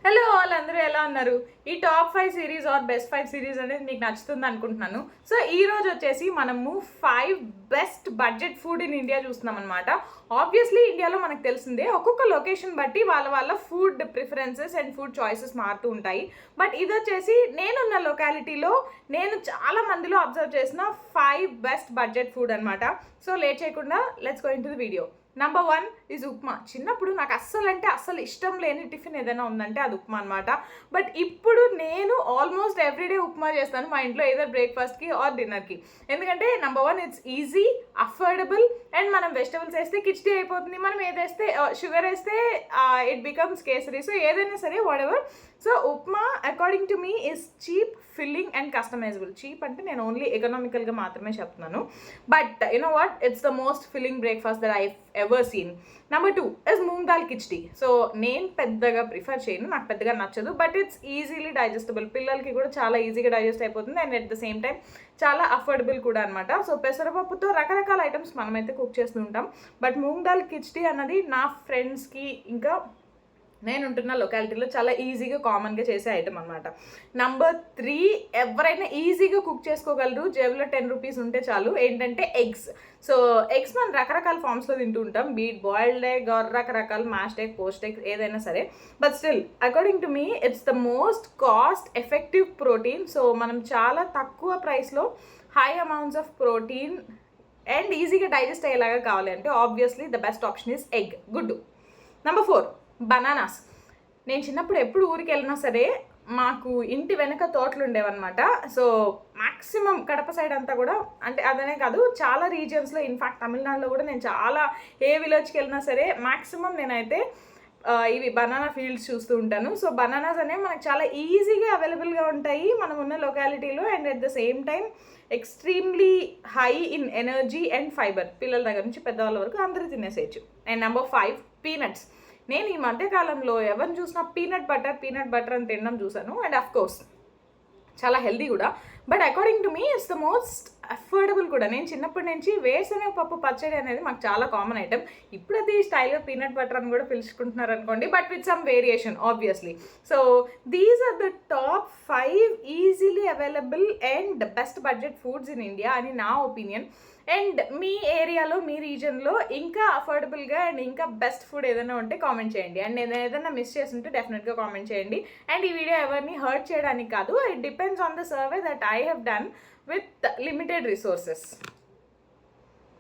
Hello all, అందరూ ఎలా ఉన్నారు? ఈ top 5 series or best 5 series అనేది మీకు నచ్చుతుంది అనుకుంటున్నాను. సో ఈ రోజు వచ్చేసి మనము 5 best budget food in India చూస్తున్నాం అనమాట. ఆబ్వియస్లీ ఇండియాలో మనకు తెలిసిందే, ఒక్కొక్క లొకేషన్ బట్టి వాళ్ళ food preferences and food choices మారుతూ ఉంటాయి. బట్ ఇది వచ్చేసి నేనున్న లొకాలిటీలో నేను చాలా మందిలో అబ్జర్వ్ చేసిన 5 బెస్ట్ బడ్జెట్ ఫుడ్ అనమాట. సో లేట్ చేయకుండా let's go in to the video. Number 1 is upma. చిన్నప్పుడు నాకు అస్సలు ఇష్టం లేని టిఫిన్ ఏదైనా ఉందంటే అది ఉప్మా అనమాట. బట్ ఇప్పుడు నేను ఆల్మోస్ట్ ఎవ్రీడే ఉప్మా చేస్తాను మా ఇంట్లో, ఏదో బ్రేక్ఫాస్ట్కి ఆర్ డిన్నర్కి. ఎందుకంటే number 1 it's easy, affordable, and మనం వెజిటబుల్స్ వేస్తే కిచడీ అయిపోతుంది, మనం ఏదేస్తే షుగర్ వేస్తే ఇట్ బికమ్స్ కేసరీ. సో ఏదైనా సరే what ever. So upma according to me is cheap, filling and customisable. Cheap అంటే నేను ఓన్లీ ఎకనామికల్గా మాత్రమే చెప్తున్నాను. But you know what, it's the most filling breakfast that I ever seen. Number 2 is moong dal khichdi. So నేను పెద్దగా prefer చేయను, నాకు పెద్దగా నచ్చదు. బట్ ఇట్స్ ఈజీలీ డైజెస్టబుల్, పిల్లలకి కూడా చాలా ఈజీగా డైజెస్ట్ అయిపోతుంది and at the same time చాలా అఫోర్డబుల్ కూడా అనమాట. సో పెసరపప్పుతో రకరకాల ఐటమ్స్ మనమైతే కుక్ చేస్తూ ఉంటాం. బట్ మూంగ్ దాల్ కిచడీ అన్నది నా ఫ్రెండ్స్కి ఇంకా నేను ఉంటున్న లొకాలిటీలో చాలా ఈజీగా కామన్గా చేసే ఐటమ్ అనమాట. నెంబర్ 3 ఎవరైనా ఈజీగా కుక్ చేసుకోగలరు, జేబులో 10 రూపీస్ ఉంటే చాలు. ఏంటంటే ఎగ్స్. సో ఎగ్స్ మనం రకరకాల ఫామ్స్లో తింటూ ఉంటాం, బీట్ బాయిల్డ్ ఎగ్ ఆర్ రకరకాల మ్యాష్డ్ ఎగ్, పోస్ట్ ఎగ్, ఏదైనా సరే. But still according to me it's the most cost effective protein. So మనం చాలా తక్కువ ప్రైస్లో high amounts of protein and ఈజీగా డైజెస్ట్ అయ్యేలాగా కావాలి అంటే obviously the best option is egg, గుడ్డు. Number 4 bananas. నేను చిన్నప్పుడు ఎప్పుడు ఊరికి వెళ్ళినా సరే మాకు ఇంటి వెనక తోటలు ఉండేవన్నమాట. సో మ్యాక్సిమం కడప సైడ్ అంతా కూడా, అంటే అదనే కాదు చాలా రీజియన్స్లో, ఇన్ఫ్యాక్ట్ తమిళనాడులో కూడా నేను చాలా ఏ విలేజ్కి వెళ్ళినా సరే మ్యాక్సిమం నేనైతే ఇవి బనానా ఫీల్డ్స్ చూస్తూ ఉంటాను. సో బనానాస్ అనేవి మనకు చాలా ఈజీగా అవైలబుల్గా ఉంటాయి మనం ఉన్న లొకాలిటీలో and at the same time extremely high in energy and fibre. పిల్లల దగ్గర నుంచి పెద్దవాళ్ళ వరకు అందరూ తినేసేయచ్చు. And number 5 peanuts. నేను ఈ మధ్యకాలంలో ఎవరిని చూసినా పీనట్ బటర్ అని తినడం చూసాను. అండ్ అఫ్ కోర్స్ చాలా హెల్దీ కూడా. But according to me it's the most affordable కూడా. నేను చిన్నప్పటి నుంచి వేరుశనగ పప్పు పచ్చడి అనేది మాకు చాలా కామన్ ఐటమ్. ఇప్పుడు అది స్టైల్గా పీనట్ బటర్ అని కూడా పిలుచుకుంటున్నారు అనుకోండి, but with some variation obviously. So these are the top 5 easily available and best budget foods in India అని నా ఒపీనియన్. అండ్ మీ ఏరియాలో, మీ రీజన్లో ఇంకా అఫోర్డబుల్గా అండ్ ఇంకా బెస్ట్ ఫుడ్ ఏదైనా ఉంటే కామెంట్ చేయండి. అండ్ నేను ఏదైనా మిస్ చేస్తుంటే డెఫినెట్గా కామెంట్ చేయండి. అండ్ ఈ వీడియో ఎవరిని హర్ట్ చేయడానికి కాదు, it depends on the survey that I have done with limited resources.